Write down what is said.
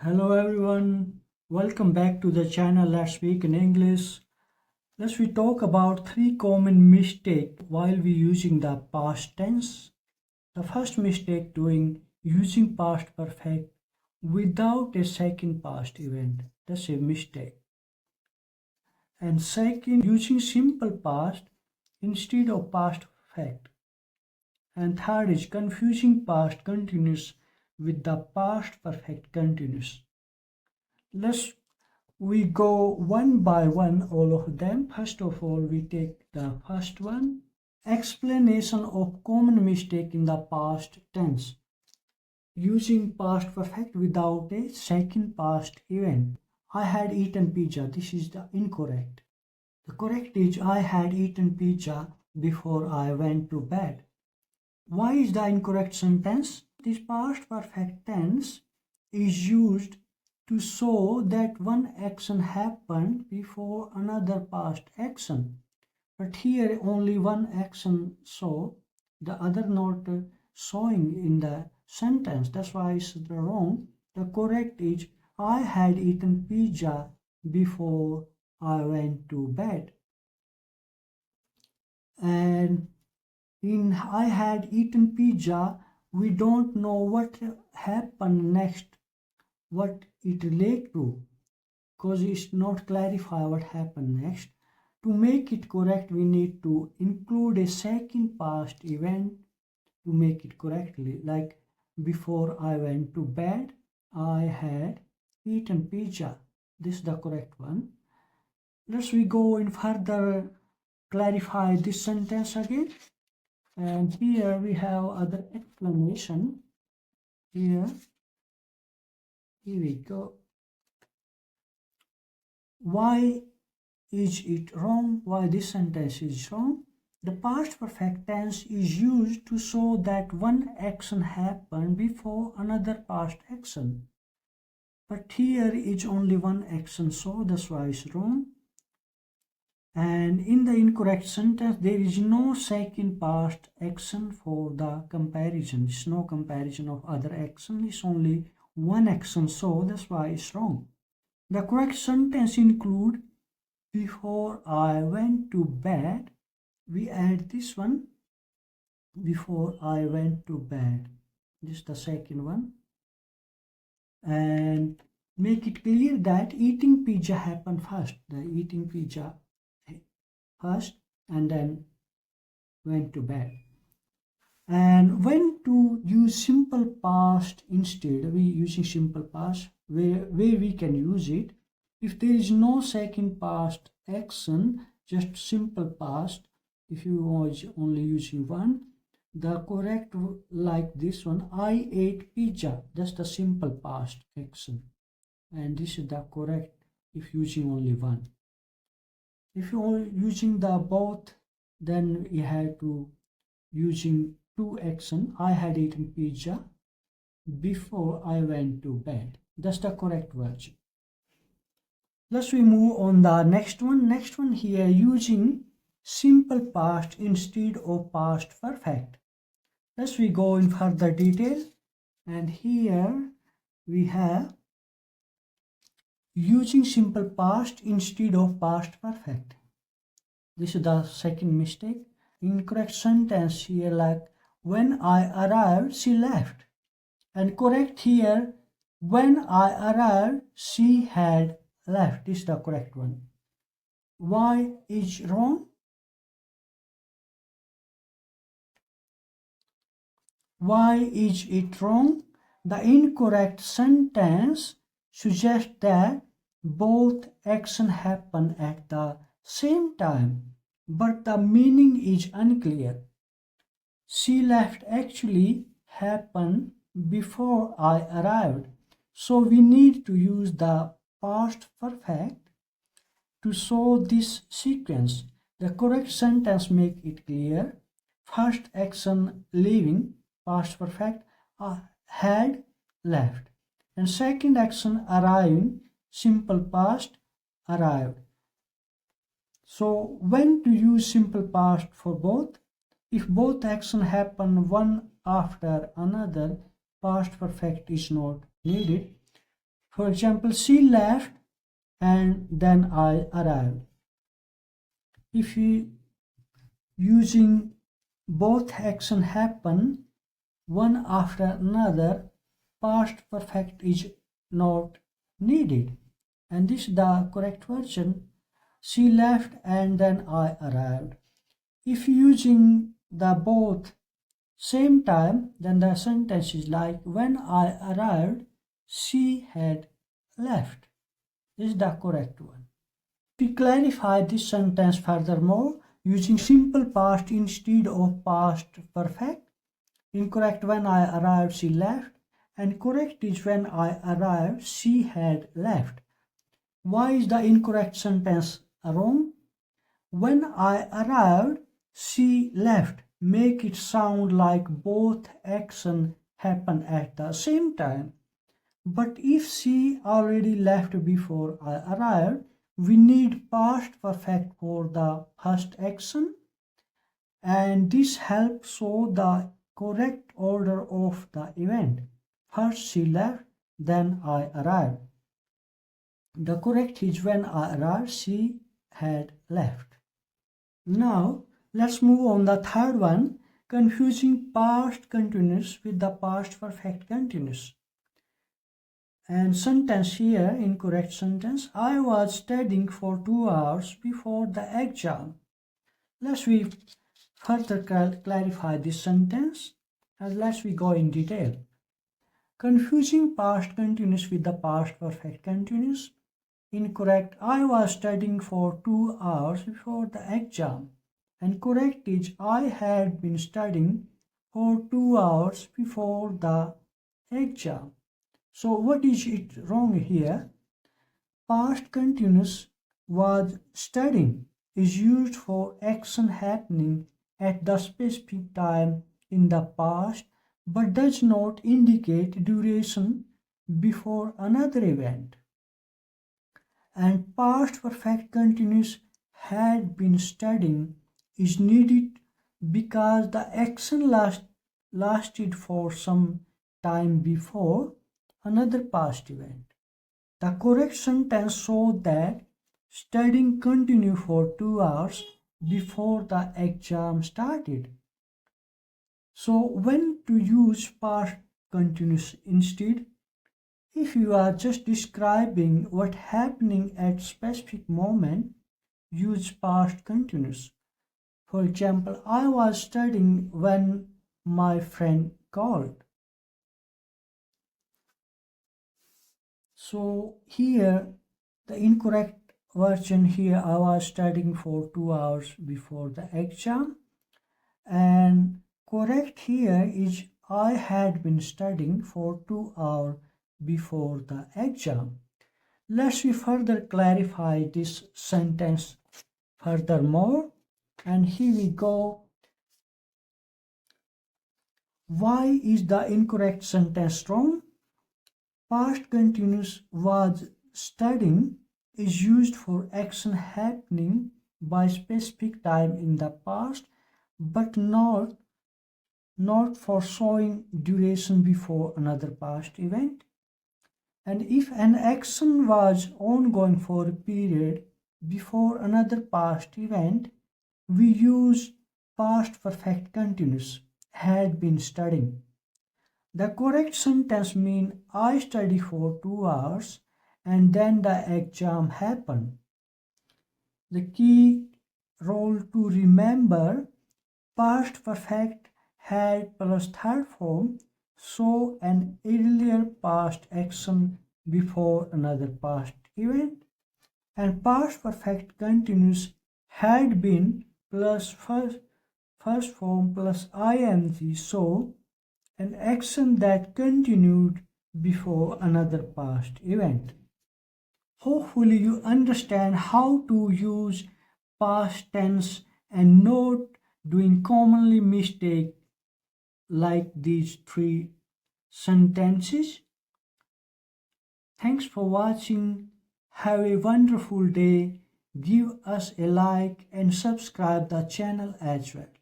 Hello everyone, welcome back to the channel Let's Speak in English. Let's we talk about three common mistakes while we using the past tense. The first mistake doing using past perfect without a second past event. That's a mistake. And second, using simple past instead of past perfect. And third is confusing past continuous with the past perfect continuous. Let's we go one by one all of them. First of all, we take the first one, explanation of common mistake in the past tense using past perfect without a second past event. I had eaten pizza. This is the incorrect. The correct is I had eaten pizza before I went to bed. Why is the incorrect sentence? This past perfect tense is used to show that one action happened before another past action. But here only one action so the other not showing in the sentence. That's why it's wrong. The correct is I had eaten pizza before I went to bed. And in I had eaten pizza, we don't know what happened next, what it relate to, because it's not clarify what happened next. To make it correct, we need to include a second past event to make it correctly. Like before I went to bed, I had eaten pizza. This is the correct one. Let's we go in further clarify this sentence again. And here we have other explanation. Here we go. Why is it wrong? Why this sentence is wrong? The past perfect tense is used to show that one action happened before another past action. But here is only one action, so that's why it's wrong. And in the incorrect sentence, there is no second past action for the comparison. It's no comparison of other action. It's only one action, so that's why it's wrong. The correct sentence include before I went to bed. We add this one. Before I went to bed. This is the second one. And make it clear that eating pizza happened first. The eating pizza first and then went to bed. And when to use simple past instead, we using simple past where we can use it. If there is no second past action, just simple past, if you was only using one, the correct like this one, I ate pizza, that's the simple past action. And this is the correct if using only one. If you are using the both, then you have to using two action. I had eaten pizza before I went to bed. That's the correct version. Let's we move on the next one. Next one here using simple past instead of past perfect. Let's we go in further detail. And here we have using simple past instead of past perfect. This is the second mistake. Incorrect sentence here like when I arrived, she left. And correct here, when I arrived, she had left. This is the correct one. Why is wrong? Why is it wrong? The incorrect sentence suggests that both actions happen at the same time, but the meaning is unclear. She left actually happened before I arrived. So we need to use the past perfect to show this sequence. The correct sentence make it clear. First action leaving, past perfect, had left. And second action arriving, simple past, arrived. So when to use simple past for both? If both actions happen one after another, past perfect is not needed. For example, she left and then I arrived. If you using both action happen one after another, past perfect is not needed. And this is the correct version. She left and then I arrived. If using the both same time, then the sentence is like, when I arrived, she had left. This is the correct one. We clarify this sentence furthermore using simple past instead of past perfect. Incorrect, when I arrived, she left. And correct is, when I arrived, she had left. Why is the incorrect sentence wrong? When I arrived, she left. Make it sound like both actions happen at the same time. But if she already left before I arrived, we need past perfect for the first action, and this helps show the correct order of the event. First she left, then I arrived. The correct is, when I arrived, she had left. Now let's move on the third one, confusing past continuous with the past perfect continuous. And sentence here, incorrect sentence, I was studying for 2 hours before the exam. Let's we further clarify this sentence and let's we go in detail. Confusing past continuous with the past perfect continuous. Incorrect, I was studying for 2 hours before the exam. And correct is, I had been studying for 2 hours before the exam. So what is it wrong here? Past continuous was studying is used for action happening at the specific time in the past but does not indicate duration before another event. And past perfect continuous had been studying is needed because the action lasted for some time before another past event. The correct sentence shows that studying continued for 2 hours before the exam started. So when to use past continuous instead? If you are just describing what happening at specific moment, use past continuous. For example, I was studying when my friend called. So here the incorrect version here, I was studying for 2 hours before the exam, and correct here is, I had been studying for 2 hours before the exam. Let's we further clarify this sentence furthermore, and here we go. Why is the incorrect sentence wrong? Past continuous was studying is used for action happening by specific time in the past but not for showing duration before another past event. And if an action was ongoing for a period before another past event, we use past perfect continuous, had been studying. The correct sentence means, I studied for 2 hours and then the exam happened. The key role to remember, past perfect had plus third form, so an earlier past action before another past event, and past perfect continuous had been plus first form plus ing, so an action that continued before another past event. Hopefully you understand how to use past tense and not doing commonly mistake like these 3 sentences. Thanks for watching. Have a wonderful day. Give us a like and subscribe the channel as well.